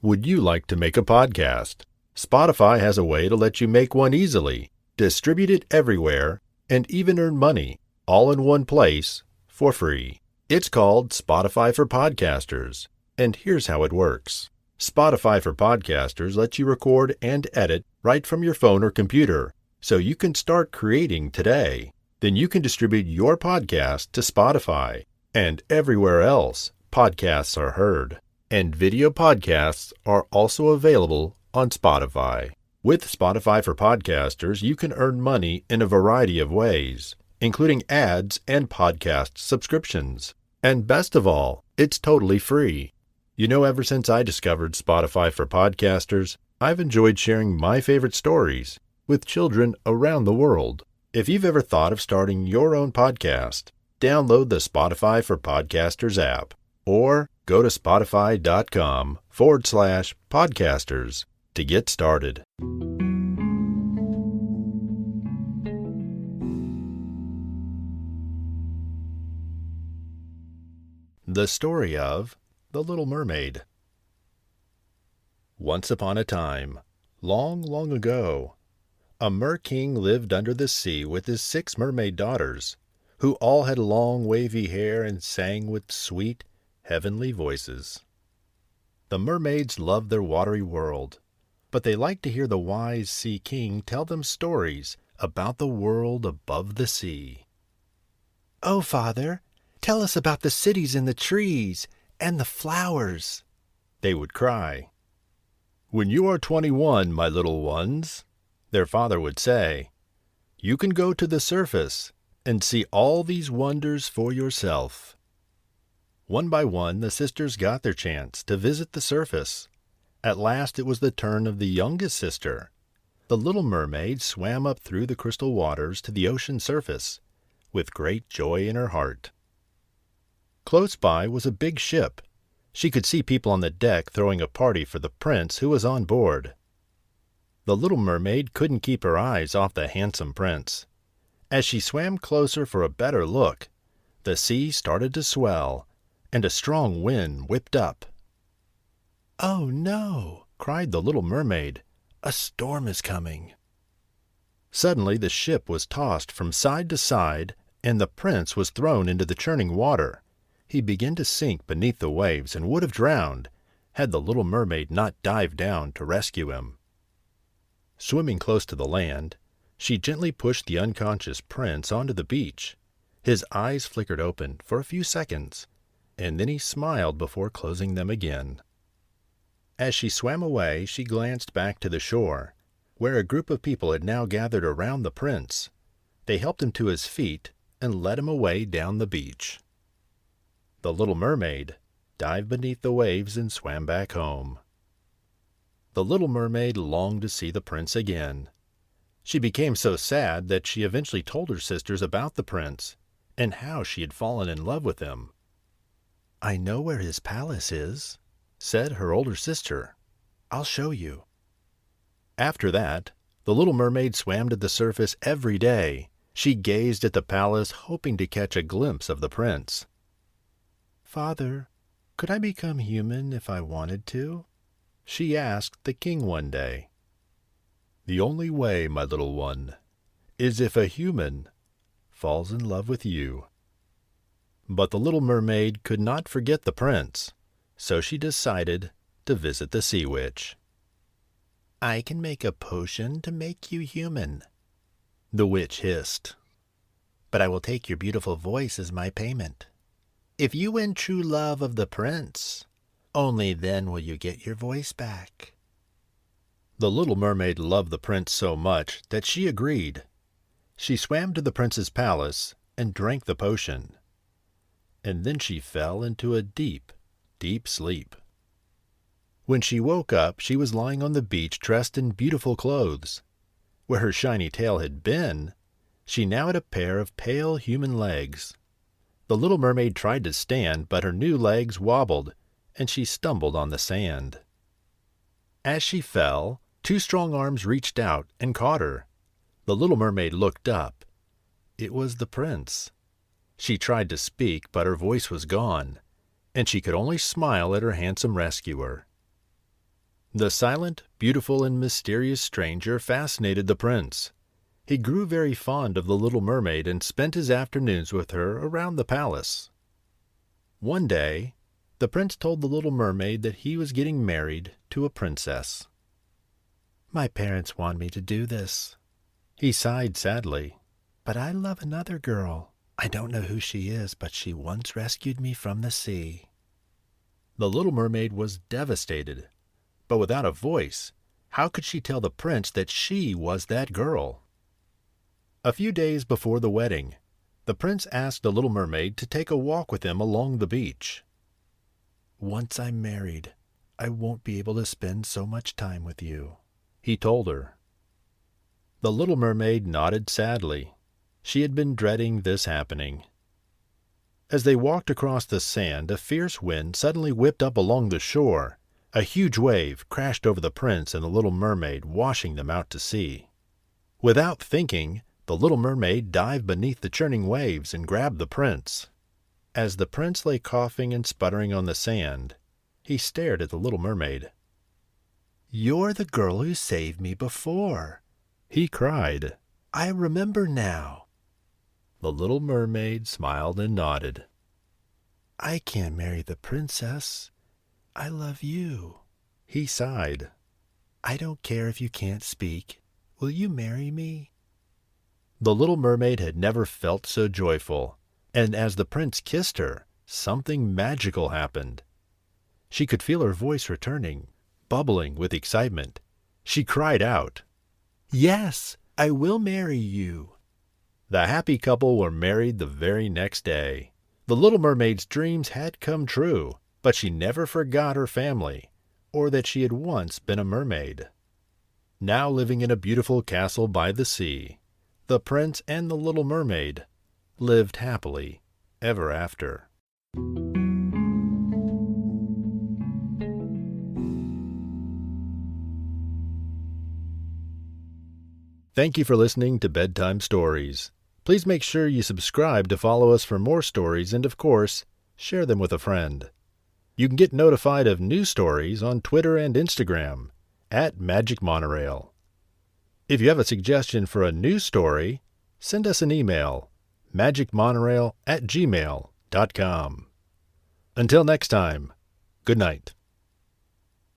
Would you like to make a podcast? Spotify has a way to let you make one easily, distribute it everywhere, and even earn money, all in one place, for free. It's called Spotify for Podcasters, and here's how it works. Spotify for Podcasters lets you record and edit right from your phone or computer, so you can start creating today. Then you can distribute your podcast to Spotify, and everywhere else podcasts are heard. And video podcasts are also available on Spotify. With Spotify for Podcasters, you can earn money in a variety of ways, including ads and podcast subscriptions. And best of all, it's totally free. You know, ever since I discovered Spotify for Podcasters, I've enjoyed sharing my favorite stories with children around the world. If you've ever thought of starting your own podcast, download the Spotify for Podcasters app or go to spotify.com/podcasters to get started. The story of The Little Mermaid. Once upon a time, long, long ago, a mer-king lived under the sea with his 6 mermaid daughters, who all had long wavy hair and sang with sweet, heavenly voices. The mermaids loved their watery world, but they liked to hear the wise sea king tell them stories about the world above the sea. "Oh, Father, tell us about the cities and the trees and the flowers," they would cry. "When you are 21, my little ones," their father would say, "you can go to the surface and see all these wonders for yourself." One by one, the sisters got their chance to visit the surface. At last it was the turn of the youngest sister. The little mermaid swam up through the crystal waters to the ocean surface, with great joy in her heart. Close by was a big ship. She could see people on the deck throwing a party for the prince who was on board. The little mermaid couldn't keep her eyes off the handsome prince. As she swam closer for a better look, the sea started to swell, and a strong wind whipped up. "Oh, no!" cried the little mermaid. "A storm is coming." Suddenly the ship was tossed from side to side, and the prince was thrown into the churning water. He began to sink beneath the waves and would have drowned, had the little mermaid not dived down to rescue him. Swimming close to the land, she gently pushed the unconscious prince onto the beach. His eyes flickered open for a few seconds, and then he smiled before closing them again. As she swam away, she glanced back to the shore, where a group of people had now gathered around the prince. They helped him to his feet and led him away down the beach. The little mermaid dived beneath the waves and swam back home. The little mermaid longed to see the prince again. She became so sad that she eventually told her sisters about the prince and how she had fallen in love with him. "I know where his palace is," said her older sister. "I'll show you." After that, the little mermaid swam to the surface every day. She gazed at the palace, hoping to catch a glimpse of the prince. "Father, could I become human if I wanted to?" she asked the king one day. "The only way, my little one, is if a human falls in love with you." But the little mermaid could not forget the prince, so she decided to visit the sea witch. "I can make a potion to make you human," the witch hissed. "But I will take your beautiful voice as my payment. If you win true love of the prince, only then will you get your voice back." The little mermaid loved the prince so much that she agreed. She swam to the prince's palace and drank the potion. And then she fell into a deep, deep sleep. When she woke up, she was lying on the beach dressed in beautiful clothes. Where her shiny tail had been, she now had a pair of pale human legs. The little mermaid tried to stand, but her new legs wobbled, and she stumbled on the sand. As she fell, 2 strong arms reached out and caught her. The little mermaid looked up. It was the prince. She tried to speak, but her voice was gone, and she could only smile at her handsome rescuer. The silent, beautiful, and mysterious stranger fascinated the prince. He grew very fond of the little mermaid and spent his afternoons with her around the palace. One day, the prince told the little mermaid that he was getting married to a princess. "My parents want me to do this." He sighed sadly. "But I love another girl. I don't know who she is, but she once rescued me from the sea." The little mermaid was devastated. But without a voice, how could she tell the prince that she was that girl? A few days before the wedding, the prince asked the little mermaid to take a walk with him along the beach. "Once I'm married, I won't be able to spend so much time with you," he told her. The little mermaid nodded sadly. She had been dreading this happening. As they walked across the sand, a fierce wind suddenly whipped up along the shore. A huge wave crashed over the prince and the little mermaid, washing them out to sea. Without thinking, the little mermaid dived beneath the churning waves and grabbed the prince. As the prince lay coughing and sputtering on the sand, he stared at the little mermaid. "You're the girl who saved me before," he cried. "I remember now." The little mermaid smiled and nodded. "I can't marry the princess. I love you," he sighed. "I don't care if you can't speak. Will you marry me?" The little mermaid had never felt so joyful, and as the prince kissed her, something magical happened. She could feel her voice returning, bubbling with excitement. She cried out, "Yes, I will marry you." The happy couple were married the very next day. The little mermaid's dreams had come true, but she never forgot her family, or that she had once been a mermaid. Now living in a beautiful castle by the sea, the prince and the little mermaid lived happily ever after. Thank you for listening to Bedtime Stories. Please make sure you subscribe to follow us for more stories and, of course, share them with a friend. You can get notified of new stories on Twitter and Instagram @MagicMonorail. If you have a suggestion for a new story, send us an email, magicmonorail@gmail.com. Until next time, good night.